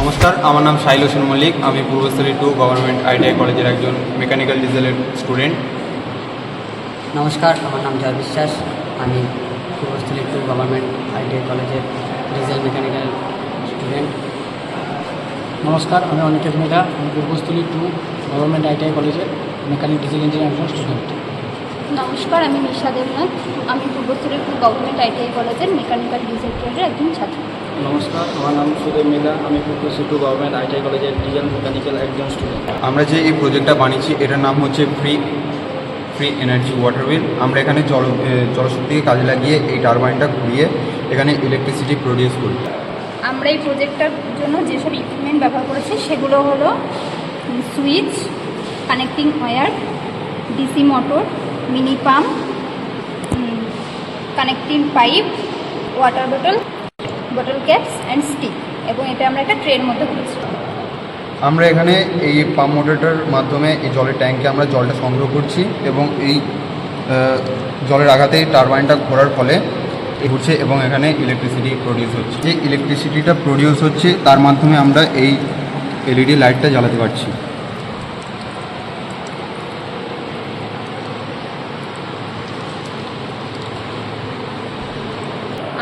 নমস্কার, আমার নাম সাহিল হোসেন মল্লিক। আমি পূর্বস্থলী 2 গভর্নমেন্ট আইটিআই কলেজের একজন মেকানিক্যাল ডিজেলের স্টুডেন্ট। নমস্কার, আমার নাম জয় বিশ্বাস। আমি পূর্বস্থলী 2 গভর্নমেন্ট আইটিআই কলেজের ডিজেল মেকানিক্যাল স্টুডেন্ট। নমস্কার, আমি অনিকেত মেধা। আমি পূর্বস্থলী 2 গভর্নমেন্ট আইটিআই কলেজের মেকানিক ডিজেল ইঞ্জিনিয়ার একজন স্টুডেন্ট। নমস্কার, আমি মিশা দেবনাথ। আমি পূর্বস্থলী 2 গভর্নমেন্ট আইটিআই কলেজের মেকানিক্যাল ডিজেল ট্রেডের একজন ছাত্র। নমস্কার, আমার নাম সুদেব মেধা। আমি পূর্বস্থলী 2 গভর্নমেন্ট আইটিআই কলেজের ডিজেল মেকানিক্যাল একজন স্টুডেন্ট। আমরা যে এই প্রজেক্টটা বানিয়েছি এটার নাম হচ্ছে ফ্রি এনার্জি ওয়াটার হুইল। আমরা এখানে জলশক্তিকে কাজে লাগিয়ে এই টারবাইনটা ঘুরিয়ে এখানে ইলেকট্রিসিটি প্রডিউস করি। আমরা এই প্রজেক্টটার জন্য যেসব ইকুইপমেন্ট ব্যবহার করেছি সেগুলো হলো switch, connecting wire, DC motor, mini pump, connecting pipe, water bottle caps and stick, এবং এটা আমরা একটা ট্রের মধ্যে করেছি। আমরা এখানে এই পাম্প মোটরটার মাধ্যমে এই জলের ট্যাঙ্কে আমরা জলটা সংগ্রহ করছি এবং এই জলের আঘাতে টারবাইনটা ঘোরার ফলে ঘুরছে এবং এখানে ইলেকট্রিসিটি প্রডিউস হচ্ছে। যে ইলেকট্রিসিটিটা প্রডিউস হচ্ছে তার মাধ্যমে আমরা এই এলইডি লাইটটা জ্বালাতে পারছি।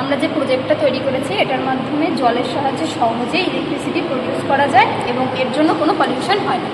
আমরা যে প্রজেক্টটা তৈরি করেছি এটার মাধ্যমে জলের সাহায্যে সহজেই ইলেকট্রিসিটি প্রডিউস করা যায় এবং এর জন্য কোনো পলিউশন হয় না।